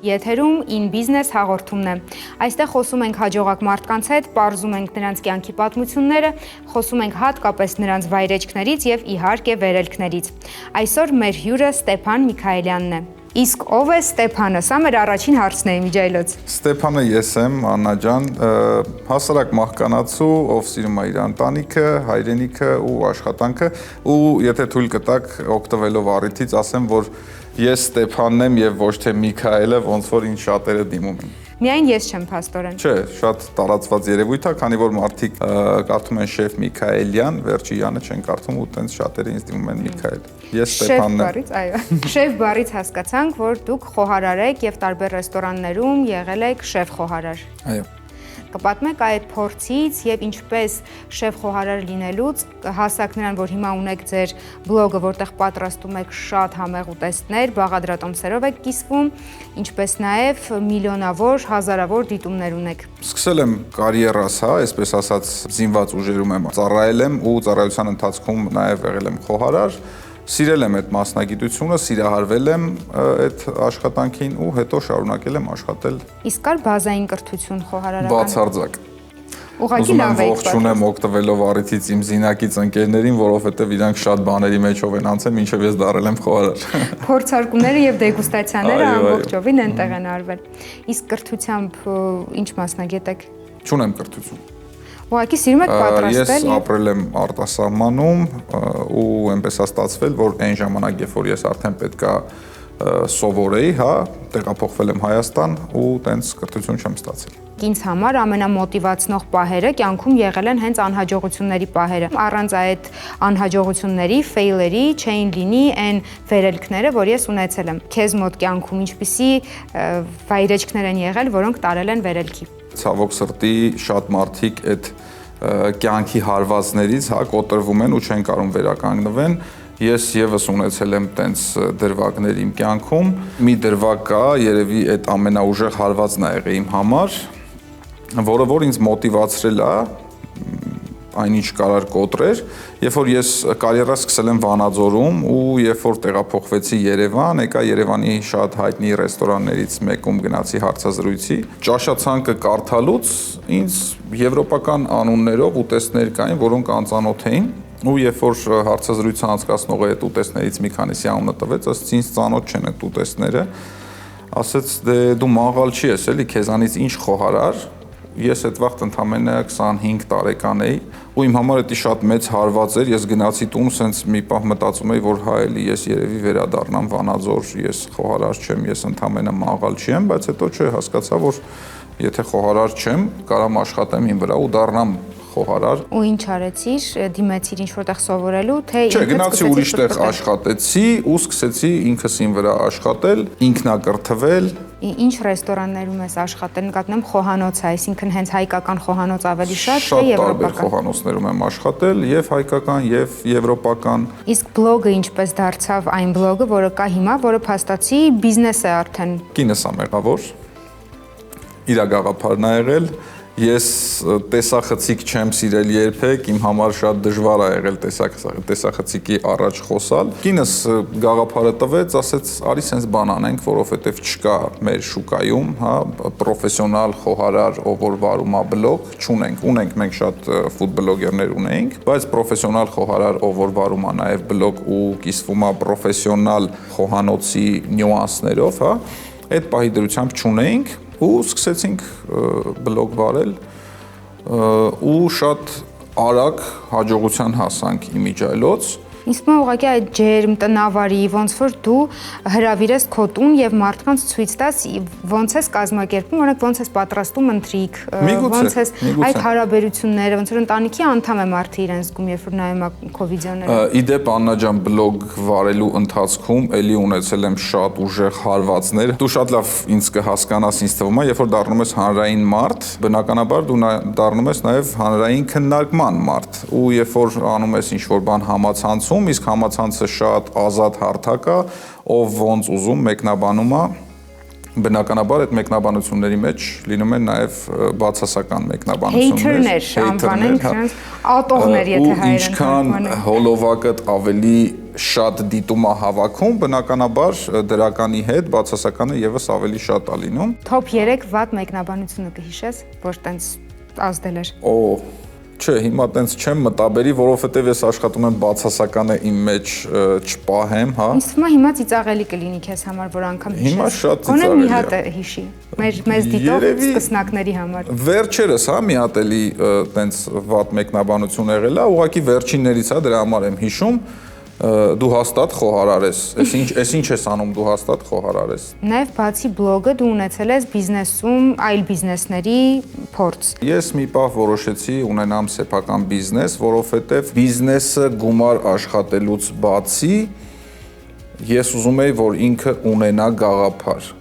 Եթերում In Business հաղորդումն է։ Այստեղ խոսում ենք հաջողակ մարդկանց հետ, պարզում ենք նրանց կյանքի պատմությունները, խոսում ենք հատկապես նրանց վայրեջքներից եւ իհարկե վերելքներից։ Այսօր մեր հյուրը Ստեփան Միքայելյանն է։ Իսկ ով է Ստեփանը։ Սա մեր առաջին հարցն է իմիջայլոց։ Ստեփանը ես եմ, Աննա ջան, հասարակ մահկանացու, ով սիրում է իր ընտանիքը, հայրենիքը ու աշխատանքը, ու եթե թույլ կտաք, օգտվելով առիթից ասեմ, որ ես Ստեփանն եմ եւ ոչ թե Միքայելը, ոնց որ ինձ շատերը դիմում են։ Միայն ես չեմ փաստորեն։ Չէ, շատ տարածված երևույթ է, քանի որ մարդիկ կարդում են շեֆ Միքայելյան, վերջի յանը չեն կարդում ու տենց շատերը ինձ դիմում են Միքայել։ Ես Ստեփանն եմ։ Այո։ Շեֆ բառից հասկացանք, որ դուք խոհարար եք եւ տարբեր ռեստորաններում եղել եք շեֆ խոհարար։ Այո։ Կպատմեք այդ փորձից եւ ինչպես շեֆ խոհարար լինելուց հասակ նրան, որ հիմա ունեք ձեր բլոգը, որտեղ պատրաստում եք շատ համեղ ուտեստներ, բաղադրատոմսերով եք կիսվում, ինչպես նաեւ միլիոնավոր, հազարավոր դիտումներ ունեք։ Սկսել եմ կարիերաս, այսպես ասած, զինված ուժերում եմ ծառայել եմ ու ծառայության ընթացքում նաեւ եղել եմ խոհարար։ Սիրել եմ այդ մասնագիտությունը, սիրահարվել եմ այդ աշխատանքին ու հետո շարունակել եմ աշխատել։ Իսկ կար բազային կրթություն խոհարարական։ Բացարձակ։ Ուղղակի լավ եք ողջունեմ օգտվելով առիթից իմ զինակից ընկերներին, որովհետև իրանք շատ բաների մեջով են անցել, մինչև ես դառել եմ խոհարար։ Փորձարկումները եւ դեգուստացիաները ամբողջովին այնտեղ են արվել։ Իսկ կրթությամբ ինչ մասնագետ եք։ Չունեմ կրթություն։ Ուղղակի սիրում եք պատրաստել։ Ես ապրել եմ արտասահմանում ու այնպես է ստացվել, որ այն ժամանակ, երբ որ ես արդեն պետքա սովորեի, տեղափոխվել եմ Հայաստան ու տենց կրթություն չեմ ստացել։ Ինձ համար ամենամոտիվացնող պահերը կյանքում եղել են հենց անհաջողությունների պահերը։ Առանց այդ անհաջողությունների, ֆեյլերի չէին լինի այն վերելքները, որ ես ունեցել եմ։ Քեզ մոտ կյանքում ինչպիսի վայրեջքներ են եղել, որոնք տարել են վերելքի։ Ցավոք սրտի շատ մարդիկ այդ կյանքի հարվածներից կոտրվում են ու չեն կարող վերականգնվեն։ Ես եւս ունեցել եմ տենց դրվագներ իմ կյանքում։ Մի դրվագ կա, երևի այդ ամենաուժեղ հարվածն է եղել իմ համար, որը որ ինձ մոտիվացրել է այնինչ կարար կոտրեր, երբ որ ես կարիերաս սկսել եմ Վանաձորում ու երբ որ տեղափոխվեցի Երևան, եկա Երևանի շատ հայտնի ռեստորաններից մեկում գնացի հարցազրույցի, ճաշացանկը կարդալուց ինձ եվրոպական անուններով ուտեստներ կային, որոնք անծանոթ էին, ու երբ որ հարցազրույցը անցկացնողը այդ ուտեստներից մի քանիսի անունը տվեց, ասաց ինձ ծանոթ չեն այդ ուտեստները, ասաց դե դու մաղալ չի ես էլի, քեզանից ինչ խոհարար։ Ես այդ վաղտ ընդամենը 25 տարեկան էի ու իմ համար դա շատ մեծ հարված էր։ Ես գնացի տուն, սենց մի պահ մտածում էի, որ հա էլի ես երևի վերադառնամ Վանաձոր, ես խոհարար չեմ, ես ընդամենը մաղալ չեմ, բայց հետո հասկացա, որ եթե խոհարար չեմ, կարամ աշխատեմ իմ վրա ու դառնամ խոհարար։ Ու ինչ արեցիր, դիմեցիր ինչ որտեղ սովորելու, թե Չէ, գնացի ուրիշ տեղ աշխատեցի ու սկսեցի ինքս իմ վրա աշխատել, ինքնակրթվել։ Ինչ ռեստորաններում ես աշխատել, նկատում եմ խոհանոց, այսինքն հենց հայկական խոհանոց ավելի շատ, թե եվրոպական։ Շատ տարբեր խոհանոցներում եմ աշխատել, եւ հայկական, եւ եվրոպական։ Իսկ բլոգը ինչպես դարձավ այն բլոգը, որը կա հիմա, որը փաստացի բիզնես է արդեն։ Կինս է մեղավոր։ Իր գաղափարն է եղել։ Ես տեսախցիկ չեմ սիրել երբեք, իմ համար շատ դժվար է եղել տեսախցիկի առաջ խոսալ։ Կինս գաղափարը տվեց, ասեց՝ արի սենց բան անենք, որովհետև չկա մեր շուկայում, պրոֆեսիոնալ խոհարար, ով որ վարում է բլոգ, չունենք, ունենք մենք շատ ֆուդ բլոգերներ ունեինք, բայց պրոֆեսիոնալ խոհարար, ով որ վարում է նաև բլոգ ու կիսվում է պրոֆեսիոնալ խոհանոցի նյուանսներով, այդ պահի դրությամբ չունեինք։ Ու սկսեցինք բլոգ վարել ու շատ արագ հաջողության հասանք իմիջայլոց։ Իսկ մա ուղղակի այդ ջերմ տնավարի, ոնց որ դու հրավիրես քո տուն եւ մարդկանց ցույց տաս ոնց ես կազմակերպում, օրինակ ոնց ես պատրաստում ընթրիք, ոնց ես այդ հարաբերությունները, ոնց որ ընտանիքի անդամ է մարդը իրեն զգում, երբ որ նայում է քո վիդեոները։ Իդեպ Աննա ջան, բլոգ վարելու ընթացքում էլի ունեցել եմ շատ ուժեղ հարվածներ։ Դու շատ լավ ինձ կհասկանաս, ինձ թվում է, երբ որ դառնում ես հանրային մարդ, բնականաբար դու դառնում ես նաեւ հանրային քննարկման մարդ, ու երբ որ անում ես ինչ-որ բան համացանցում, իսկ համացանցը շատ ազատ հարթակ է, ով ոնց ուզում մեկնաբանում է, բնականաբար այդ մեկնաբանությունների մեջ լինում են նաև բացասական մեկնաբանություններ, հեյթերներ, անվանենք նրանց ատողներ, եթե հայերեն ինչքան հոլովակդ ավելի շատ դիտում է հավաքում, բնականաբար դրականի հետ բացասականը եւս ավելի շատ է լինում։ Top 3 վատ մեկնաբանությունը կհիշես, որ տենց ազդել էր։ Չէ, հիմա տենց չեմ մտաբերի, որովհետև ես աշխատում եմ բացասականը իմ մեջ չպահեմ, հա։ Ինձ թվում է հիմա ծիծաղելի կլինի քեզ համար, որ անգամ հիշես։ Հիմա շատ Գոնե մի ծիծաղելի է։ հատ հիշի։ Մեզ դիտող սկսնակների համար։ Վերջերս, հա, մի հատ էլի տենց վատ մեկնաբանություն եղել է, ուղղակի վերջիններից է, դրա համար եմ հիշում։ Դու հաստատ խոհարար ես։ Այս ինչ ես անում, դու հաստատ խոհարար ես։ Նաև բացի բլոգը դու ունեցել ես բիզնեսում այլ բիզնեսների փորձ։ Ես մի պահ որոշեցի ունենամ սեփական բիզնես, որովհետև բիզնեսը գումար աշխատելուց բացի ես ուզում էի, որ ինքը ունենա գաղափար։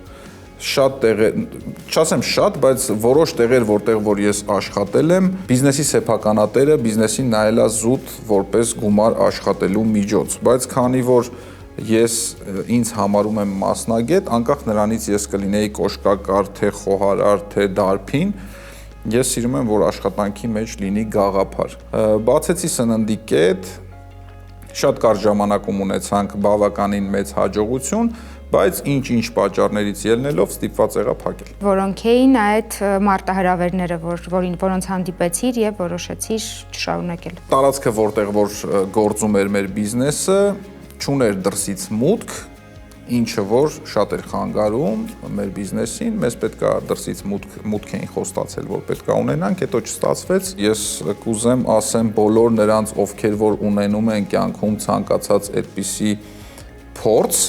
Շատ տեղեր, չասեմ շատ, բայց որոշ տեղեր, որտեղ որ ես աշխատել եմ, բիզնեսի սեփականատերը բիզնեսին նայելա զուտ որպես գումար աշխատելու միջոց, բայց քանի որ ես ինձ համարում եմ մասնագետ, անկախ նրանից ես կլինեի կոշկակար, թե խոհարար, թե դարբին, ես սիրում եմ, որ աշխատանքի մեջ լինի գաղափար։ Բացեցի սննդի կետ, շատ կարճ ժամանակում ունեցանք բավականին մեծ հաջողություն, բայց ինչ-ինչ պատճառներից ելնելով ստիպված եղա փակել։ Որոնք էին այդ մարտահրավերները, որոնց հանդիպեցիր եւ որոշեցիր չշարունակել։ Տարածքը, որտեղ որ գործում էր մեր բիզնեսը, չուներ դրսից մուտք, ինչը որ շատ էր խանգարում մեր բիզնեսին, մեզ պետքա դրսից մուտք էին խոստացել, որ պետքա ունենանք, հետո չստացվեց։ Ես կուզեմ ասեմ բոլոր նրանց, ովքեր որ ունենում են կյանքում ցանկացած այդպիսի փորձ,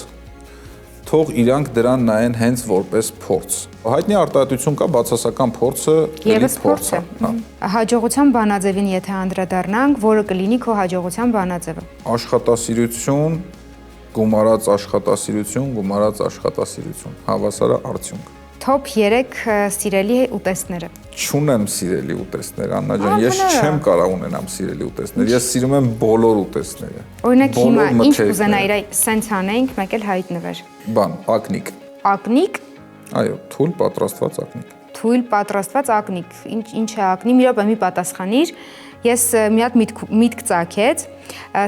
թող իրանք դրան նայեն հենց որպես փորձ։ Հայտնի արտահայտություն կա, բացասական փորձը Եվս փորձ է։ Հաջողության բանաձևին եթե անդրադառնանք, որը կլինի քո հաջողության բանաձևը։ Աշխատասիրություն, գումարած աշխատասիրություն, գումարած աշխատասիրություն, հավասարը արդյունք։ Top 3 սիրելի ուտեստները։ Չունեմ սիրելի ուտեստներ, Աննա ջան, ես չեմ կարող ունենամ սիրելի ուտեստներ։ Ես սիրում եմ բոլոր ուտեստները։ Օրինակ հիմա ինչ կուզենայիր սենց անենք, մեկ էլ հայտնվեր։ Ակնիկ։ Ակնիկ։ Այո, թույլ պատրաստված ակնիկ։ Թույլ պատրաստված ակնիկ։ Ինչ է ակնի, մի րոպե մի պատասխանիր։ Ես մի հատ միտք ծագեց,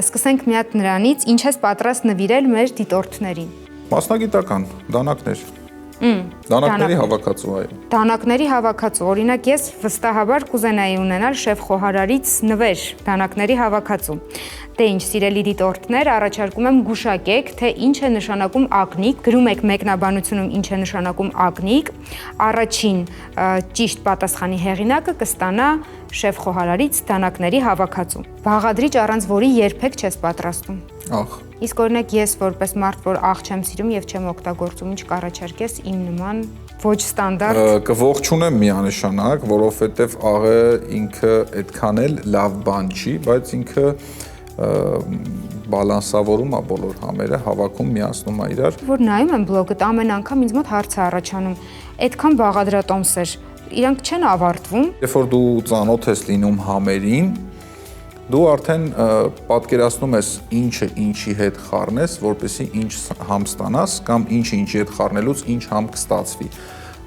սկսենք մի հատ նրանից, ինչ ես պատրաստ նվիրել մեր դիտորդներին։ Մասնագիտական դանակներ։ Դանակների հավաքածու, այո։ Դանակների հավաքածու, օրինակ ես վստահաբար կուզենայի ունենալ շեֆ խոհարարից նվեր, դանակների հավաքածու։ Դե ինչ, սիրելի դիտորդներ, առաջարկում եմ գուշակեք, թե ինչ է նշանակում ակնիկ, գրում եք մեկնաբանությունում ինչ է նշանակում ակնիկ, առաջին ճիշտ պատասխանի հեղինակը կստանա շեֆ խոհարարից դանակների հավաքածու։ Բաղադրիչ առանց որի երբեք չես պատրաստում։ Ախ։ Իսկ օրինակ ես որպես մարդ, որ աղ չեմ սիրում եւ չեմ օգտագործում, ինչ կառաջարկես իմ նման ոչ ստանդարտ։ Կողջունեմ միանշանակ, որովհետեւ աղը ինքը այդքան էլ լավ բան չի, բայց ինքը բալանսավորում է բոլոր համերը, հավաքում, միացնում է իրար։ Որ նայում եմ բլոգդ, ամեն անգամ ինձ մոտ հարց է առաջանում, այդքան բաղադրատոմսեր, իրանք չեն ավարտվում։ Երբ որ դու ծանոթ ես լինում համերին, դու արդեն պատկերացնում ես ինչը ինչի հետ խառնես, որպեսզի ինչ համ ստանաս կամ ինչը ինչի հետ խառնելուց ինչ համ կստացվի։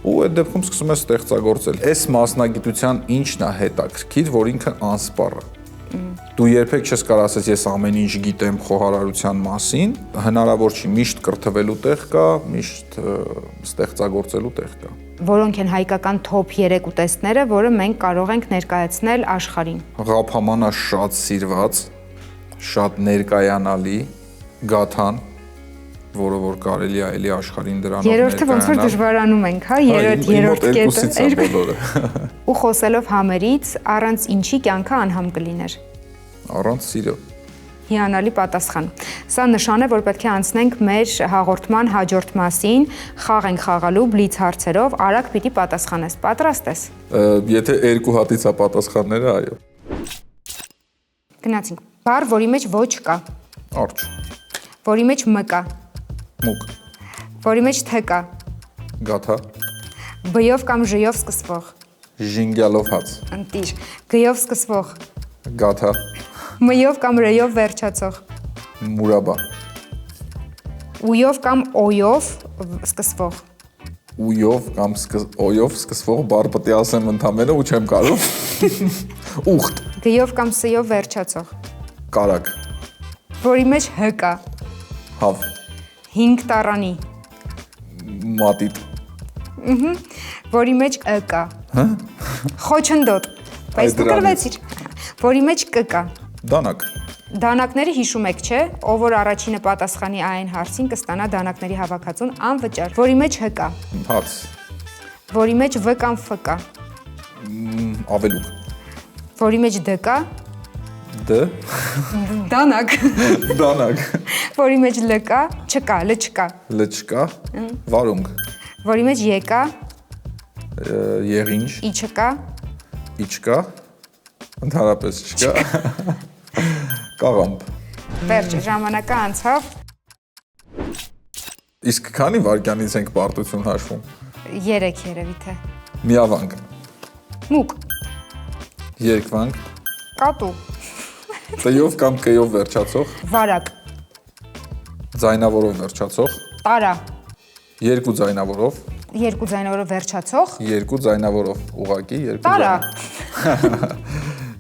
Ու այդ դեպքում սկսում ես ստեղծագործել։ Այս մասնագիտության ինչն է հետաքրքիր, որ ինքը անսպառ է։ Դու երբեք չես կարող ասես ես ամեն ինչ գիտեմ խոհարարության մասին, հնարավոր չի, միշտ կրթվելու տեղ կա, միշտ ստեղծագործելու տեղ կա։ Որոնք են հայկական top 3 ուտեստները, որը մենք կարող ենք ներկայացնել աշխարհին։ Ղափամանը շատ սիրված, շատ ներկայանալի, գաթան, որը որ կարելի է էլի աշխարհին դրանով ներկայանալ։ Երրորդը ոնց որ դժվարանում ենք, հա, երրորդ կետը։ Ու խոսելով համերից, առանց ինչի կյանքը անհամ կլիներ։ Առանց սիրո։ Հիանալի պատասխան։ Սա նշան է, որ պետք է անցնենք մեր հաղորդման հաջորդ մասին, խաղ ենք խաղալու բլից հարցերով, արագ պիտի պատասխանես։ Պատրաստ ես։ Եթե երկու հատից է պատասխանները, այո։ Գնացինք։ Բառ, որի մեջ ոչ կա։ Արջ։ Որի մեջ մ կա։ Մուկ։ Որի մեջ თ կա։ Գաթա։ Բ-ով կամ ժ-ով սկսվող։ Ժինգյալով հաց։ Ընտիր։ Գ-ով սկսվող։ Գաթա։ Մ-ով կամ ռ-ով վերջացող։ Մուրաբա։ Ու-ով կամ օ-ով սկսվող։ Ույով կամ օյով սկսվող բառ պետք է ասեմ ընդամենը ու չեմ կարող։ Ուխտ։ Գ-ով կամ ս-ով վերջացող։ Կարակ։ որի մեջ Հ կա, Հավ, 5 տառանի, մատիտ, որի մեջ Ը կա, խոչընդոտ, բայց դու կրվեցիր, որի մեջ Կ կա, դանակ, դանակները հիշում եք, չէ, ով որ առաջինը պատասխանի այն հարցին կստանա դանակների հավաքածուն անվճար, որի մեջ Հ կա, հաց, որի մեջ V կամ F կա, ավելուկ, որի մեջ D կա, դ, դանակ, դանակ, որի մեջ L կա, չկա, L չկա, Լ չկա, վարունգ, որի մեջ Ե կա, եղինջ, I չկա, իչկա, ընդհանրապես չկա, կաղամբ, վերջ, ժամանակը անցավ, իսկ քանի վայրկյանից ենք պարտություն հաշվում, 3 երևի թե, միավանք, մուկ, երկվանք, կատու, տյով կամ կյով վերջացող, վարակ, ձայնավորով վերջացող, տարա, երկու ձայնավորով, 2 ձայնավորով վերջացող, երկու ձայնավորով, ուղղակի երկու տարա,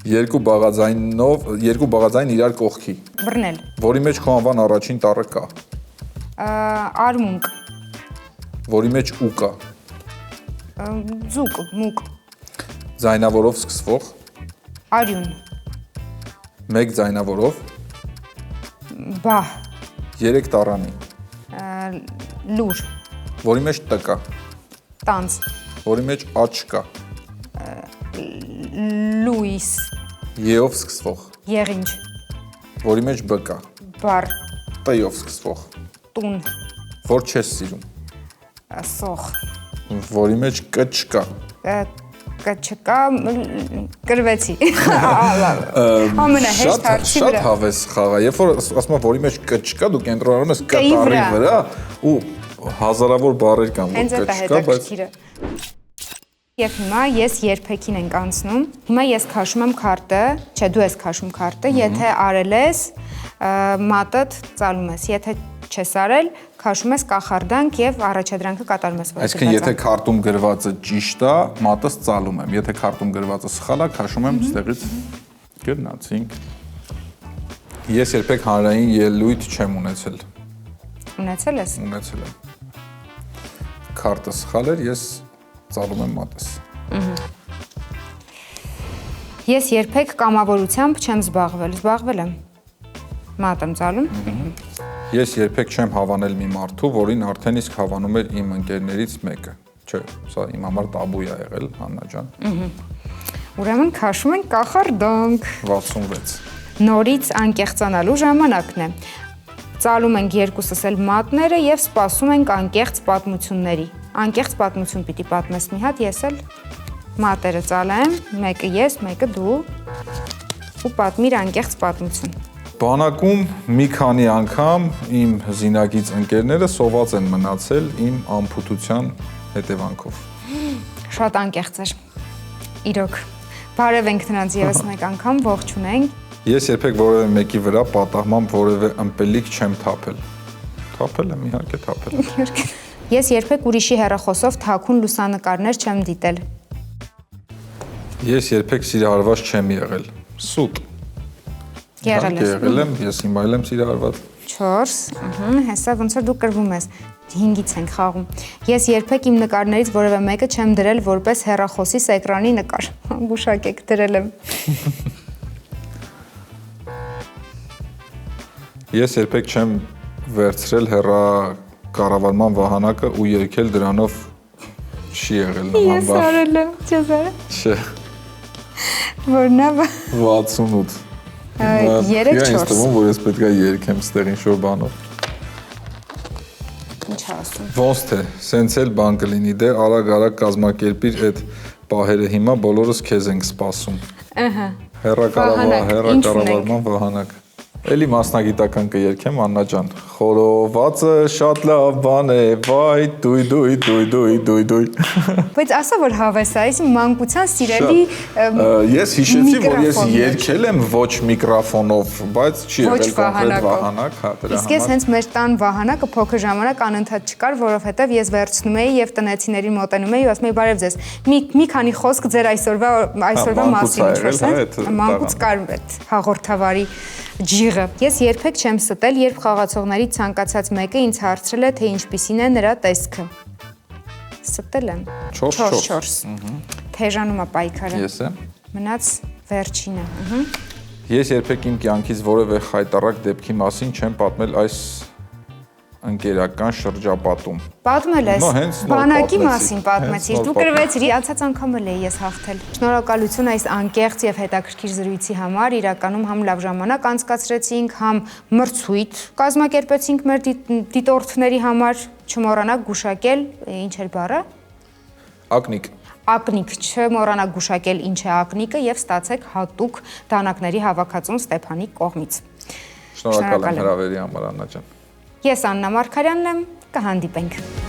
երկու բաղաձայն իրար կողքի, բռնել, որի մեջ քո անվան առաջին տառը կա, արմունկ, որի մեջ ու կա, ձուկ, մուկ, ձայնավորով սկսվող, արյուն, մեկ ձայնավորով, բահ, 3 տառանի, լուր, որի մեջ տ կա, տանձ, որի մեջ աչ կա, լույս, ե-ով սկսվող, եղինջ, որի մեջ բ կա, բար, տ-ով սկսվող, տուն, որ չես սիրում, սող, որի մեջ կ չկա, չկա, կրվեցի, ամենահեշտ հարցի Շատ վրա, հավես խաղա, երբ որ ասում եմ, որի մեջ կ չկա, դու կենտրոնանում ես կ Կ-ի տառի վրա։ վրա ու հազարավոր բառեր կան, հենց որ այդ կ չկա, բայց հետաքրքիրը, և հիմա ես երբեքին ենք անցնում, հիմա ես քաշում եմ քարտը, չէ դու ես քաշում քարտը, եթե արել ես, մատդ ծալում ես, եթե չես արել, քաշում ես կախարդանք և առաջադրանքը կատարում ես, որ այսինքն եթե քարտում գրվածը ճիշտ է, մատս ծալում եմ, եթե քարտում գրվածը սխալ է, քաշում եմ ստեղից գնացինք։ Ես երբեք հանրային ելույթ չեմ ունեցել։ Ունեցել ես։ Ունեցել եմ։ Քարտը սխալ էր, ես ծալում եմ մատս։ Ես երբեք կամավորությամբ չեմ զբաղվել եմ։ Մատ եմ ծալում։ Ես երբեք չեմ հավանել մի մարդու, որին արդեն իսկ հավանում էր իմ ընկերներից մեկը։ Չէ, սա իմ համար տաբու է եղել, Աննա ջան։ Ուրեմն քաշում ենք կախարդանք։ 66։ Նորից անկեղծանալու ժամանակն է։ Ծալում ենք երկուսս էլ մատները եւ սպասում ենք անկեղծ պատմությունների։ Անկեղծ պատմություն պիտի պատմես մի հատ, ես էլ մատերը ծալեմ, մեկը ես, մեկը դու ու պատմիր անկեղծ պատմություն։ Բանակում մի քանի անգամ իմ զինակից ընկերները սոված են մնացել իմ անփութության հետևանքով։ Շատ անկեղծ էր։ Իրոք։ Բարև ենք նրանց եւս մեկ անգամ, ողջունենք։ Ես երբեք որևէ մեկի վրա պատահմամբ որևէ ըմպելիք չեմ թափել։ Թափել եմ, իհարկե թափել։ Ես երբեք ուրիշի հեռախոսով թաքուն լուսանկարներ չեմ դիտել։ Ես երբեք սիրահարված չեմ եղել։ Սուտ։ Եղել ես։ Եղել եմ, ես հիմա եմ սիրահարված։ 4, հեսա ոնց որ դու կրվում ես։ 5-ից ենք խաղում։ Ես երբեք իմ նկարներից որևէ մեկը չեմ դրել որպես հեռախոսիս էկրանի նկար։ Գուշակեք, դրել եմ։ Ես երբեք չեմ վերցրել հեռակառավարման վահանակը ու եկել դրանով չի եղել նման Ես արել եմ, չես արել։ Չէ։ Որնա 68։ 3-4։ Ինձ թվում որ ես պետք է երկեմ ստեղ ինչ-որ բանով։ Ինչ ասում։ Ոնց թե, սենց էլ բան կլինի, դե արագ կազմակերպիր այդ պահերը հիմա բոլորս քեզ ենք սպասում։ Ահա։ Հեռակառավարման վահանակ։ Էլի մասնագիտական կերքեմ Աննա ջան։ Խորովածը շատ լավ բան է, վայ, դույ։ Բայց ասա որ հավես է, այսինքն մանկության սիրելի Ես հիշեցի, որ ես երգել եմ ոչ միկրոֆոնով, բայց չի եղել կոնկրետ վահանակ, հա, դրա Իսկ ես հենց մեր տան վահանակը փոքր ժամանակ անընդհատ չկար, որովհետև ես վերցնում էի եւ տնեցիներին մոտենում էի ու ասում էի բարև ձեզ։ Մի քանի խոսք ձեր այսօրվա մասին ինչ-որ ասեմ։ Մանկուց կար այդ հաղորդավարի Ջիղը։ Ես երբեք չեմ ստել, երբ խաղացողներից ցանկացած մեկը ինձ հարցրել է, թե ինչպիսին է նրա տեսքը։ Ստել եմ։ 4-4։ Թեժանում է պայքարը։ Ես եմ։ Մնաց վերջինը։ Ես երբեք իմ կյանքից որևէ խայտառակ դեպքի մասին չեմ պատմել այս ընկերական շրջապատում։ Պատմել ես։ Հենց նոր Բանակի պատմեցի, մասին պատմեցիր։ հենց Դու նոր կրվեցիր, անցած անգամ էլ էի ես հաղթել։ Շնորհակալություն այս անկեղծ եւ հետաքրքիր զրույցի համար։ Իրականում համ լավ ժամանակ անցկացրեցինք, համ մրցույթ կազմակերպեցինք մեր դիտորդների համար։ Չմոռանաք գուշակել, ինչ էր բառը։ Ակնիկ։ Ակնիկ, չմոռանաք գուշակել ինչ է ակնիկը եւ ստացեք հատուկ դանակների հավաքածուն Ստեփանի կողմից։ Շնորհակալ եմ հրավերի համար, Աննա ջան։ Ես Աննա Մարգարյանն եմ, կհանդիպենք։